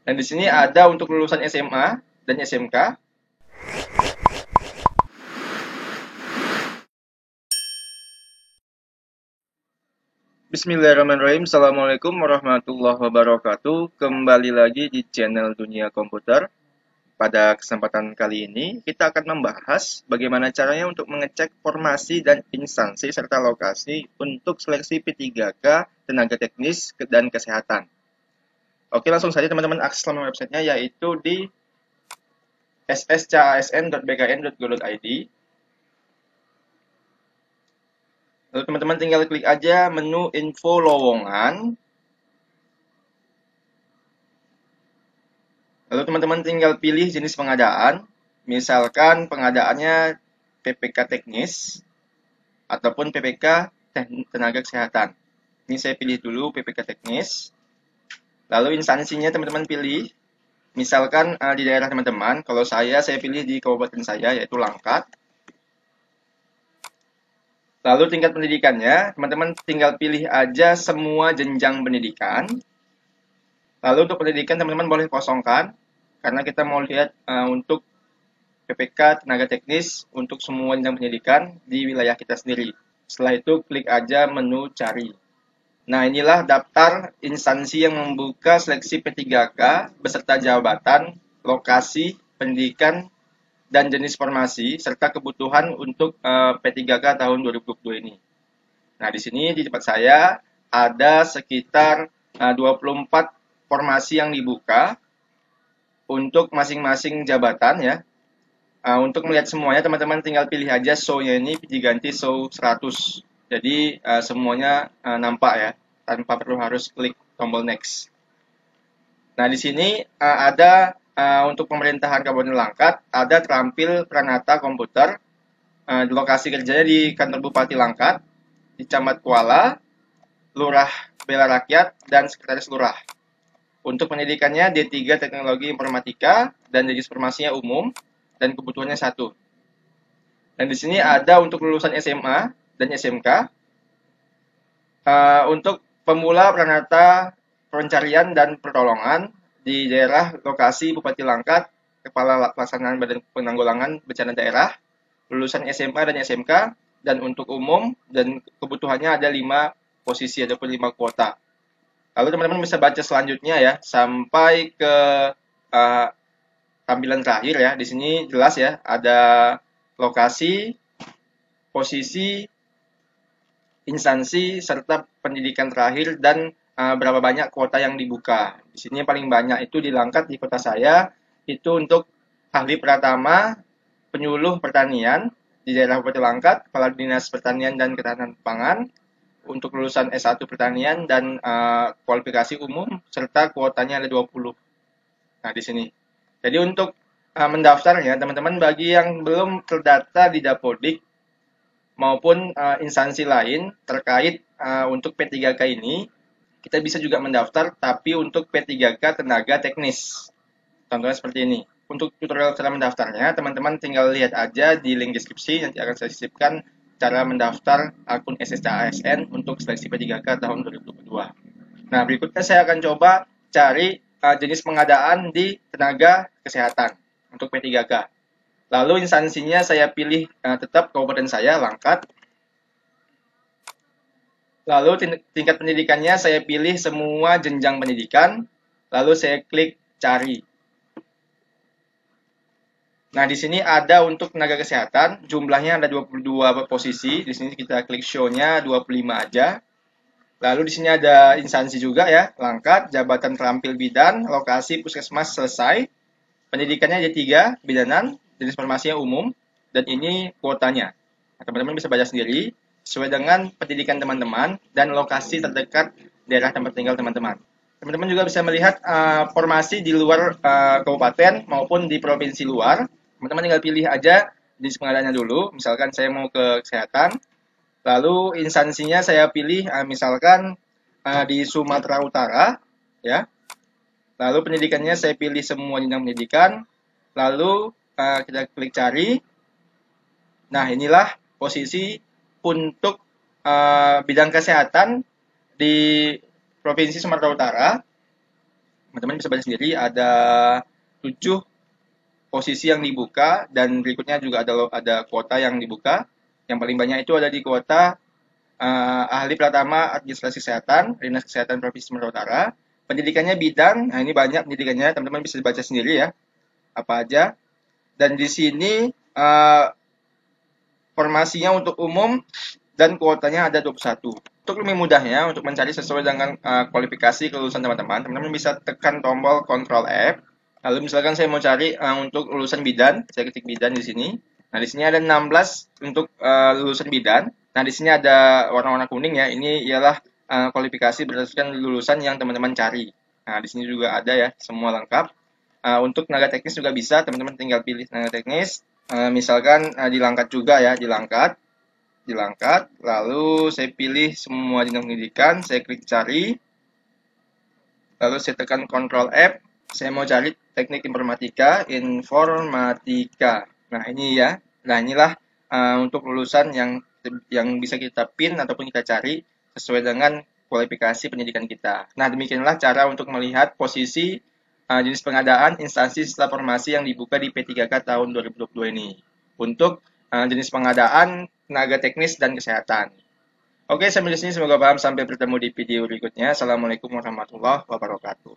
Dan di sini ada untuk lulusan SMA dan SMK. Bismillahirrahmanirrahim. Assalamualaikum warahmatullahi wabarakatuh. Kembali lagi di channel Dunia Komputer. Pada kesempatan kali ini, kita akan membahas bagaimana caranya untuk mengecek formasi dan instansi serta lokasi untuk seleksi P3K, tenaga teknis, dan kesehatan. Oke, langsung saja teman-teman akses laman websitenya, yaitu di sscasn.bkn.go.id. Lalu teman-teman tinggal klik aja menu info lowongan. Lalu teman-teman tinggal pilih jenis pengadaan, misalkan pengadaannya PPK teknis ataupun PPK tenaga kesehatan. Ini saya pilih dulu PPK teknis. Lalu instansinya teman-teman pilih, misalkan di daerah teman-teman, kalau saya pilih di kabupaten saya yaitu Langkat. Lalu tingkat pendidikannya, teman-teman tinggal pilih aja semua jenjang pendidikan. Lalu untuk pendidikan teman-teman boleh kosongkan, karena kita mau lihat untuk PPK tenaga teknis untuk semua jenjang pendidikan di wilayah kita sendiri. Setelah itu klik aja menu cari. Nah, inilah daftar instansi yang membuka seleksi P3K beserta jabatan, lokasi, pendidikan, dan jenis formasi serta kebutuhan untuk P3K tahun 2022 ini. Nah, di sini di tempat saya ada sekitar 24 formasi yang dibuka untuk masing-masing jabatan ya. Untuk melihat semuanya teman-teman tinggal pilih aja show-nya ini diganti show 100. Jadi semuanya nampak ya, tanpa perlu harus klik tombol next. Nah, di sini ada untuk pemerintahan Kabupaten Langkat, ada terampil Pranata Komputer. Lokasi kerjanya di kantor Bupati Langkat, di Camat Kuala, Lurah Bela Rakyat, dan Sekretaris Lurah. Untuk pendidikannya D3 Teknologi Informatika dan jenis formasinya umum dan kebutuhannya 1. Dan di sini ada untuk lulusan SMA dan SMK. Untuk pemula Pranata Pencarian dan Pertolongan di daerah lokasi Bupati Langkat, Kepala Pelaksanaan Badan Penanggulangan Bencana Daerah, lulusan SMA dan SMK, dan untuk umum dan kebutuhannya ada 5 posisi ataupun 5 kuota. Lalu teman-teman bisa baca selanjutnya ya sampai ke tampilan terakhir ya. Di sini jelas ya, ada lokasi, posisi, instansi serta pendidikan terakhir dan berapa banyak kuota yang dibuka. Di sini yang paling banyak itu di Langkat di kota saya itu untuk ahli pratama penyuluh pertanian di daerah Kabupaten Langkat, Kepala Dinas Pertanian dan Ketahanan Pangan, untuk lulusan S1 Pertanian dan kualifikasi umum serta kuotanya ada 20. Nah, di sini. Jadi untuk mendaftarnya teman-teman bagi yang belum terdata di Dapodik maupun instansi lain terkait untuk P3K ini, kita bisa juga mendaftar tapi untuk P3K tenaga teknis. Contohnya seperti ini. Untuk tutorial cara mendaftarnya, teman-teman tinggal lihat aja di link deskripsi, nanti akan saya sisipkan cara mendaftar akun SSCASN untuk seleksi P3K tahun 2022. Nah, berikutnya saya akan coba cari jenis pengadaan di tenaga kesehatan untuk P3K. Lalu instansinya saya pilih tetap kabupaten saya, Langkat. Lalu tingkat pendidikannya saya pilih semua jenjang pendidikan. Lalu saya klik cari. Nah, di sini ada untuk tenaga kesehatan, jumlahnya ada 22 posisi. Di sini kita klik show-nya 25 aja. Lalu di sini ada instansi juga ya, Langkat, jabatan terampil bidan, lokasi puskesmas selesai. Pendidikannya ada 3, bidanan, jenis formasinya umum, dan ini kuotanya. Nah, teman-teman bisa baca sendiri, sesuai dengan pendidikan teman-teman dan lokasi terdekat daerah tempat tinggal teman-teman. Teman-teman juga bisa melihat formasi di luar kabupaten maupun di provinsi luar. Teman-teman tinggal pilih aja jenis pengadaannya dulu. Misalkan saya mau ke kesehatan, lalu instansinya saya pilih misalkan di Sumatera Utara, ya. Lalu pendidikannya saya pilih semua jenjang pendidikan. Lalu kita klik cari. Nah, inilah posisi untuk bidang kesehatan di Provinsi Sumatera Utara. Teman-teman bisa baca sendiri, ada 7 posisi yang dibuka dan berikutnya juga ada kuota yang dibuka. Yang paling banyak itu ada di kuota ahli pratama administrasi kesehatan, Dinas Kesehatan Provinsi Sumatera Utara. Pendidikannya bidang, nah ini banyak pendidikannya, teman-teman bisa baca sendiri ya, apa aja. Dan di sini formasinya untuk umum dan kuotanya ada 21. Untuk lebih mudahnya, untuk mencari sesuai dengan kualifikasi kelulusan teman-teman, teman-teman bisa tekan tombol Ctrl F. Lalu misalkan saya mau cari untuk lulusan bidan, saya ketik bidan di sini. Nah, di sini ada 16 untuk lulusan bidan. Nah, di sini ada warna-warna kuning ya. Ini ialah kualifikasi berdasarkan lulusan yang teman-teman cari. Nah, di sini juga ada ya, semua lengkap. Untuk tenaga teknis juga bisa, teman-teman tinggal pilih tenaga teknis. Misalkan dilangkat juga ya, dilangkat, lalu saya pilih semua jenjang pendidikan, saya klik cari, lalu saya tekan Ctrl F, saya mau cari teknik informatika. Nah ini ya, nah inilah untuk lulusan yang bisa kita pin ataupun kita cari sesuai dengan kualifikasi pendidikan kita. Nah demikianlah cara untuk melihat posisi jenis pengadaan instansi setelah formasi yang dibuka di P3K tahun 2022 ini. Untuk jenis pengadaan tenaga teknis dan kesehatan. Oke, sampai di sini semoga paham. Sampai bertemu di video berikutnya. Assalamualaikum warahmatullahi wabarakatuh.